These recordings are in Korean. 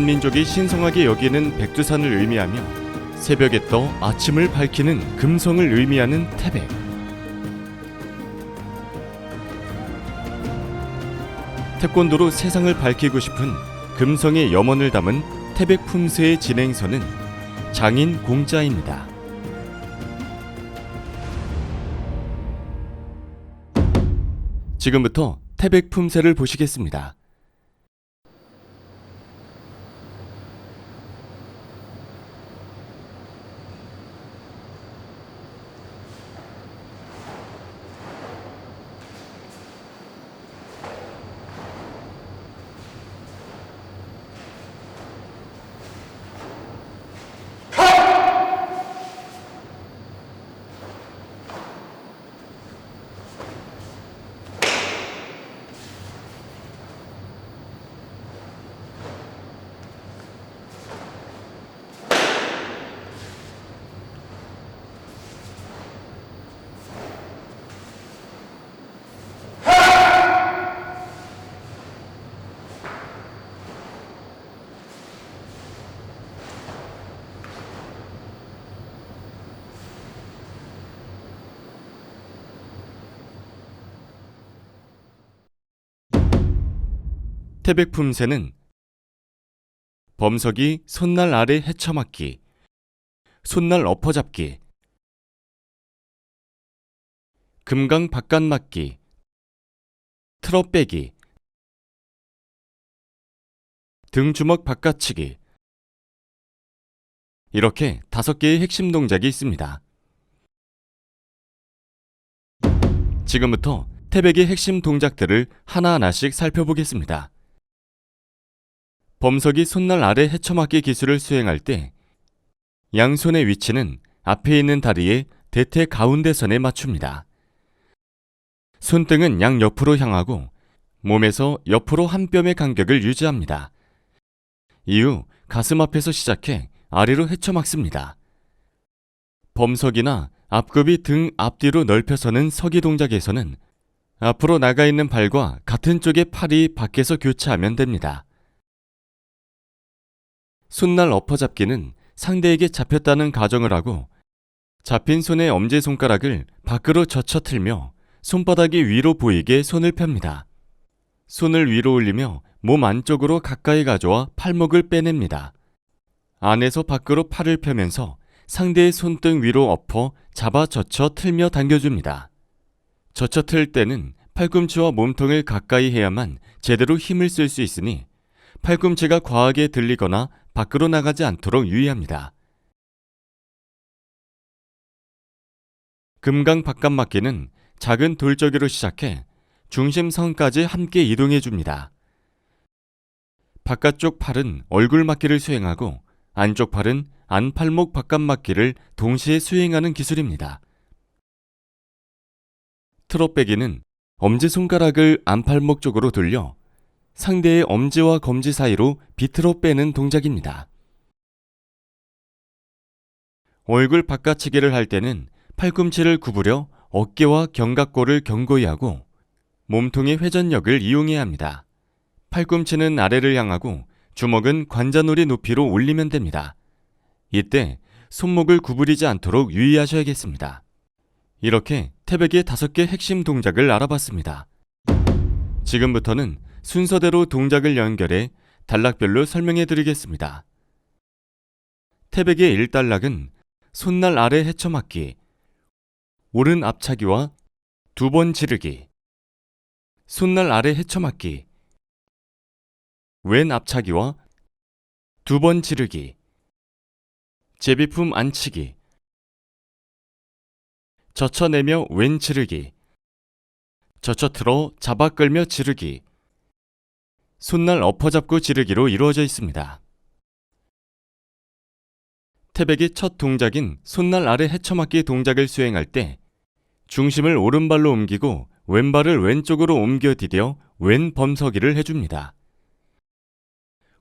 한민족이 신성하게 여기는 백두산을 의미하며 새벽에 떠 아침을 밝히는 금성을 의미하는 태백. 태권도로 세상을 밝히고 싶은 금성의 염원을 담은 태백 품새의 진행선은 장인 공자입니다. 지금부터 태백 품새를 보시겠습니다. 태백 품새는 범석이 손날 아래 헤쳐맞기, 손날 엎어잡기, 금강 바깥맞기, 틀어빼기, 등주먹 바깥치기, 이렇게 5개의 핵심 동작이 있습니다. 지금부터 태백의 핵심 동작들을 하나하나씩 살펴보겠습니다. 범석이 손날 아래 헤쳐맞기 기술을 수행할 때 양손의 위치는 앞에 있는 다리의 대퇴 가운데선에 맞춥니다. 손등은 양옆으로 향하고 몸에서 옆으로 한 뼘의 간격을 유지합니다. 이후 가슴 앞에서 시작해 아래로 헤쳐막습니다. 범석이나 앞굽이 등 앞뒤로 넓혀서는 서기 동작에서는 앞으로 나가 있는 발과 같은 쪽의 팔이 밖에서 교차하면 됩니다. 손날 엎어잡기는 상대에게 잡혔다는 가정을 하고 잡힌 손의 엄지손가락을 밖으로 젖혀 틀며 손바닥이 위로 보이게 손을 펴니다. 손을 위로 올리며 몸 안쪽으로 가까이 가져와 팔목을 빼냅니다. 안에서 밖으로 팔을 펴면서 상대의 손등 위로 엎어 잡아 젖혀 틀며 당겨줍니다. 젖혀 틀 때는 팔꿈치와 몸통을 가까이 해야만 제대로 힘을 쓸 수 있으니 팔꿈치가 과하게 들리거나 밖으로 나가지 않도록 유의합니다. 금강 바깥맞기는 작은 돌적이로 시작해 중심선까지 함께 이동해 줍니다. 바깥쪽 팔은 얼굴 맞기를 수행하고 안쪽 팔은 안팔목 바깥맞기를 동시에 수행하는 기술입니다. 틀어빼기는 엄지손가락을 안팔목 쪽으로 돌려 상대의 엄지와 검지 사이로 비틀어 빼는 동작입니다. 얼굴 바깥치기를 할 때는 팔꿈치를 구부려 어깨와 견갑골을 견고히 하고 몸통의 회전력을 이용해야 합니다. 팔꿈치는 아래를 향하고 주먹은 관자놀이 높이로 올리면 됩니다. 이때 손목을 구부리지 않도록 유의하셔야겠습니다. 이렇게 태백의 5개 핵심 동작을 알아봤습니다. 지금부터는 순서대로 동작을 연결해 단락별로 설명해 드리겠습니다. 태백의 1단락은 손날 아래 헤쳐맞기, 오른 앞차기와 2번 지르기, 손날 아래 헤쳐맞기, 왼 앞차기와 2번 지르기, 제비품 안치기, 젖혀내며 왼 지르기, 젖혀틀어 잡아 끌며 지르기, 손날 엎어잡고 지르기로 이루어져 있습니다. 태백의 첫 동작인 손날 아래 헤쳐맞기 동작을 수행할 때 중심을 오른발로 옮기고 왼발을 왼쪽으로 옮겨 디뎌 왼 범서기를 해줍니다.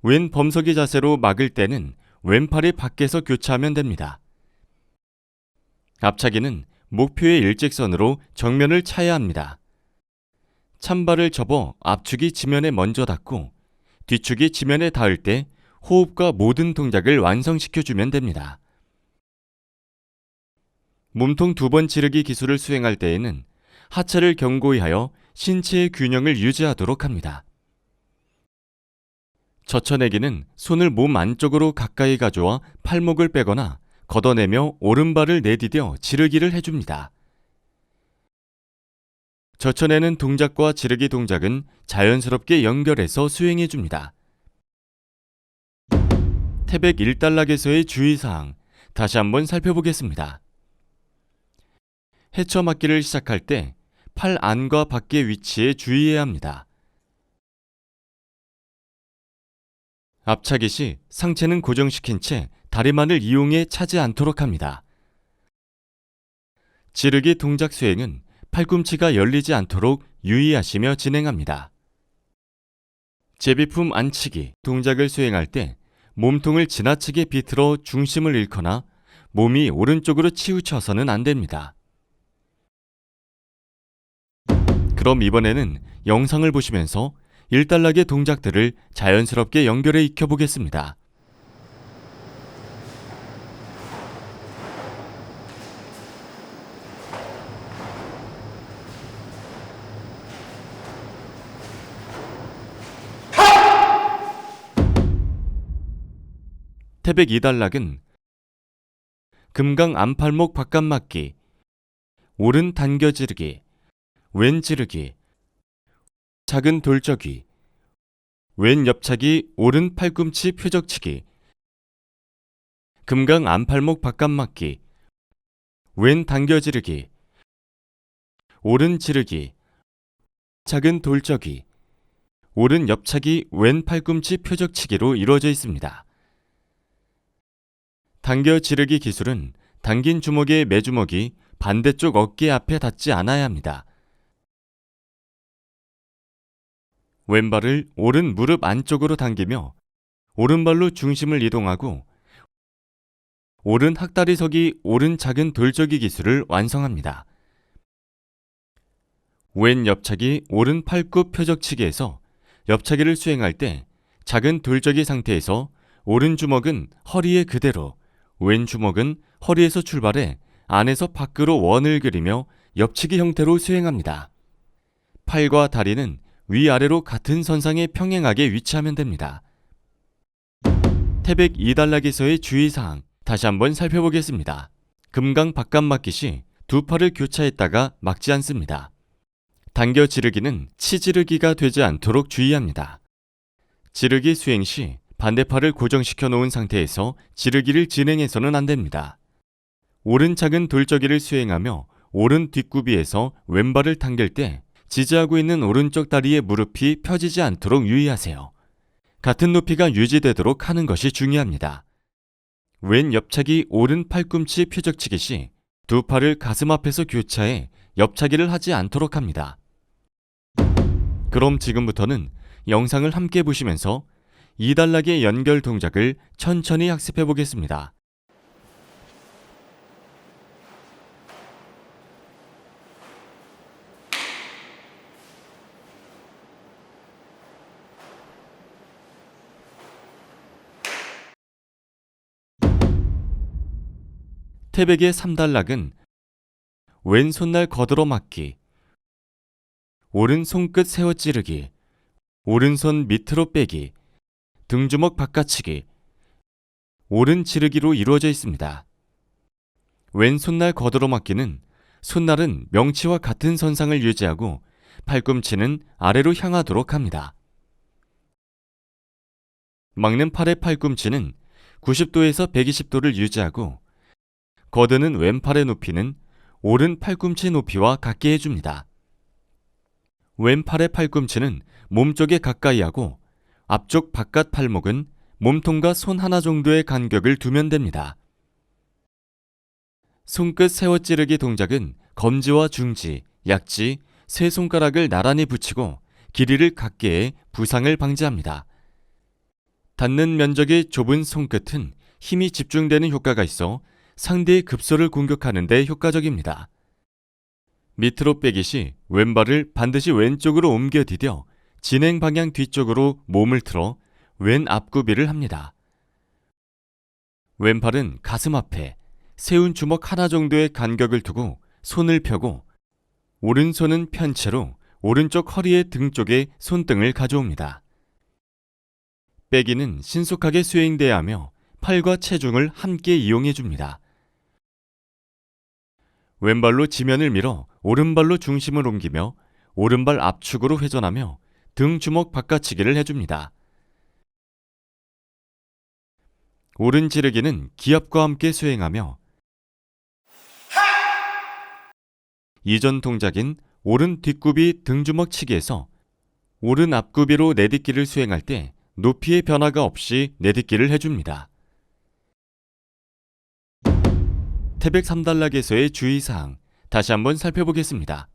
왼 범서기 자세로 막을 때는 왼팔이 밖에서 교차하면 됩니다. 앞차기는 목표의 일직선으로 정면을 차야 합니다. 찬발을 접어 앞축이 지면에 먼저 닿고 뒤축이 지면에 닿을 때 호흡과 모든 동작을 완성시켜주면 됩니다. 몸통 2번 지르기 기술을 수행할 때에는 하체를 견고히 하여 신체의 균형을 유지하도록 합니다. 젖혀내기는 손을 몸 안쪽으로 가까이 가져와 팔목을 빼거나 걷어내며 오른발을 내디뎌 지르기를 해줍니다. 젖혀내는 동작과 지르기 동작은 자연스럽게 연결해서 수행해줍니다. 태백 1단락에서의 주의사항, 다시 한번 살펴보겠습니다. 헤쳐맞기를 시작할 때 팔 안과 밖의 위치에 주의해야 합니다. 앞차기 시 상체는 고정시킨 채 다리만을 이용해 차지 않도록 합니다. 지르기 동작 수행은 팔꿈치가 열리지 않도록 유의하시며 진행합니다. 제비품 안치기 동작을 수행할 때 몸통을 지나치게 비틀어 중심을 잃거나 몸이 오른쪽으로 치우쳐서는 안 됩니다. 그럼 이번에는 영상을 보시면서 1단락의 동작들을 자연스럽게 연결해 익혀보겠습니다. 태백 2단락은 금강 안팔목 바깥맞기, 오른 당겨 지르기, 왼 지르기, 작은 돌적이, 왼 옆차기 오른 팔꿈치 표적치기, 금강 안팔목 바깥맞기, 왼 당겨 지르기, 오른 지르기, 작은 돌적이, 오른 옆차기 왼 팔꿈치 표적치기로 이루어져 있습니다. 당겨 지르기 기술은 당긴 주먹의 매주먹이 반대쪽 어깨 앞에 닿지 않아야 합니다. 왼발을 오른 무릎 안쪽으로 당기며 오른발로 중심을 이동하고 오른 학다리서기 오른 작은 돌적이 기술을 완성합니다. 왼 옆차기 오른 팔굽 표적치기에서 옆차기를 수행할 때 작은 돌적이 상태에서 오른 주먹은 허리에 그대로, 왼 주먹은 허리에서 출발해 안에서 밖으로 원을 그리며 옆치기 형태로 수행합니다. 팔과 다리는 위아래로 같은 선상에 평행하게 위치하면 됩니다. 태백 2단락에서의 주의사항, 다시 한번 살펴보겠습니다. 금강 바깥맞기 시 두 팔을 교차했다가 막지 않습니다. 당겨 지르기는 치지르기가 되지 않도록 주의합니다. 지르기 수행 시 반대팔을 고정시켜 놓은 상태에서 지르기를 진행해서는 안 됩니다. 오른 작은 돌적이를 수행하며 오른 뒷구비에서 왼발을 당길 때 지지하고 있는 오른쪽 다리의 무릎이 펴지지 않도록 유의하세요. 같은 높이가 유지되도록 하는 것이 중요합니다. 왼 옆차기 오른 팔꿈치 표적치기 시 두 팔을 가슴 앞에서 교차해 옆차기를 하지 않도록 합니다. 그럼 지금부터는 영상을 함께 보시면서 2단락의 연결 동작을 천천히 학습해 보겠습니다. 태백의 3단락은 왼 손날 거들어 맞기, 오른 손끝 세워 찌르기, 오른손 밑으로 빼기, 등주먹 바깥치기, 오른 지르기로 이루어져 있습니다. 왼 손날 거들어 맞기는 손날은 명치와 같은 선상을 유지하고 팔꿈치는 아래로 향하도록 합니다. 막는 팔의 팔꿈치는 90도에서 120도를 유지하고 거드는 왼팔의 높이는 오른 팔꿈치 높이와 같게 해줍니다. 왼팔의 팔꿈치는 몸쪽에 가까이 하고 앞쪽 바깥 팔목은 몸통과 손 하나 정도의 간격을 두면 됩니다. 손끝 세워 찌르기 동작은 검지와 중지, 약지, 세 손가락을 나란히 붙이고 길이를 갖게 해 부상을 방지합니다. 닿는 면적이 좁은 손끝은 힘이 집중되는 효과가 있어 상대의 급소를 공격하는 데 효과적입니다. 밑으로 빼기 시 왼발을 반드시 왼쪽으로 옮겨 디뎌 진행 방향 뒤쪽으로 몸을 틀어 왼 앞구비를 합니다. 왼팔은 가슴 앞에 세운 주먹 하나 정도의 간격을 두고 손을 펴고 오른손은 편 채로 오른쪽 허리의 등 쪽에 손등을 가져옵니다. 빼기는 신속하게 수행돼야 하며 팔과 체중을 함께 이용해 줍니다. 왼발로 지면을 밀어 오른발로 중심을 옮기며 오른발 압축으로 회전하며 등 주먹 바깥치기를 해줍니다. 오른 지르기는 기압과 함께 수행하며 이전 동작인 오른 뒷굽이 등주먹 치기에서 오른 앞굽이로 내딛기를 수행할 때 높이의 변화가 없이 내딛기를 해줍니다. 태백 3단락에서의 주의사항 다시 한번 살펴보겠습니다.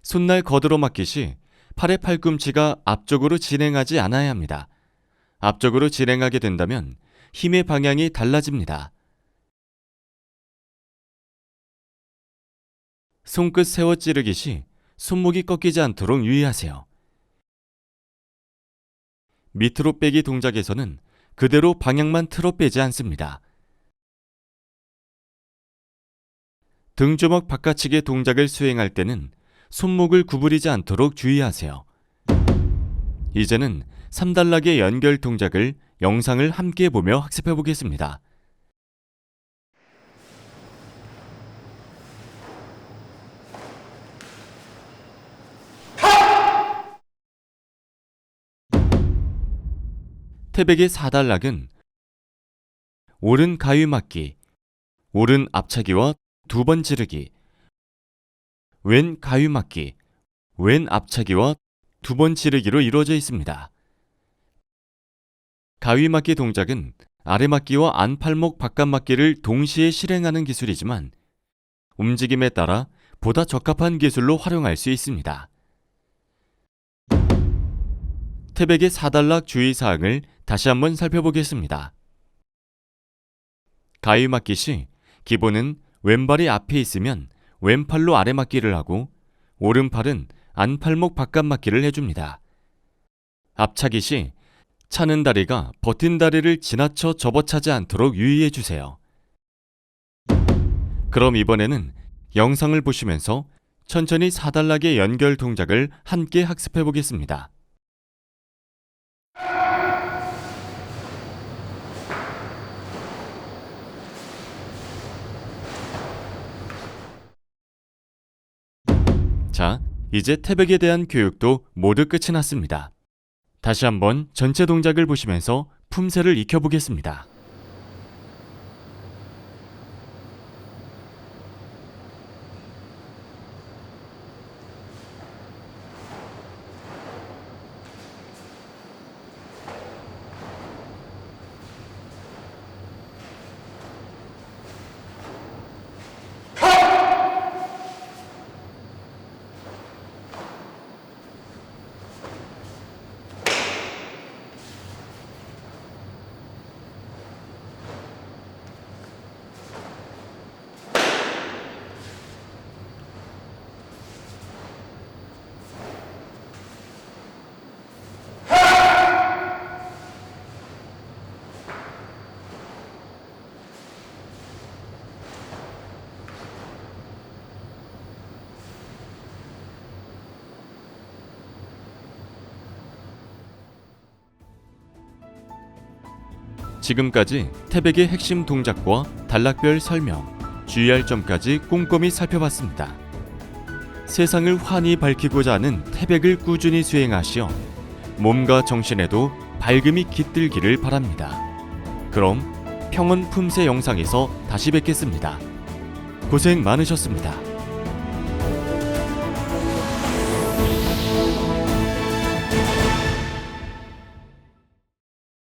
손날 거들어 맞기 시 팔의 팔꿈치가 앞쪽으로 진행하지 않아야 합니다. 앞쪽으로 진행하게 된다면 힘의 방향이 달라집니다. 손끝 세워 찌르기 시 손목이 꺾이지 않도록 유의하세요. 밑으로 빼기 동작에서는 그대로 방향만 틀어 빼지 않습니다. 등주먹 바깥치기 동작을 수행할 때는 손목을 구부리지 않도록 주의하세요. 이제는 3단락의 연결 동작을 영상을 함께 보며 학습해 보겠습니다. 태백의 4단락은 오른 가위 맞기, 오른 앞차기와 두 번 지르기, 왼 가위 맞기, 왼 앞차기와 두 번 지르기로 이루어져 있습니다. 가위 맞기 동작은 아래 맞기와 안팔목 바깥 맞기를 동시에 실행하는 기술이지만 움직임에 따라 보다 적합한 기술로 활용할 수 있습니다. 태백의 4단락 주의사항을 다시 한번 살펴보겠습니다. 가위 맞기 시 기본은 왼발이 앞에 있으면 왼팔로 아래 맞기를 하고 오른팔은 안팔목 바깥 맞기를 해줍니다. 앞차기 시 차는 다리가 버틴 다리를 지나쳐 접어차지 않도록 유의해 주세요. 그럼 이번에는 영상을 보시면서 천천히 4단락의 연결 동작을 함께 학습해 보겠습니다. 자, 이제 태백에 대한 교육도 모두 끝이 났습니다. 다시 한번 전체 동작을 보시면서 품새를 익혀보겠습니다. 지금까지 태백의 핵심 동작과 단락별 설명, 주의할 점까지 꼼꼼히 살펴봤습니다. 세상을 환히 밝히고자 하는 태백을 꾸준히 수행하시어 몸과 정신에도 밝음이 깃들기를 바랍니다. 그럼 평온 품새 영상에서 다시 뵙겠습니다. 고생 많으셨습니다.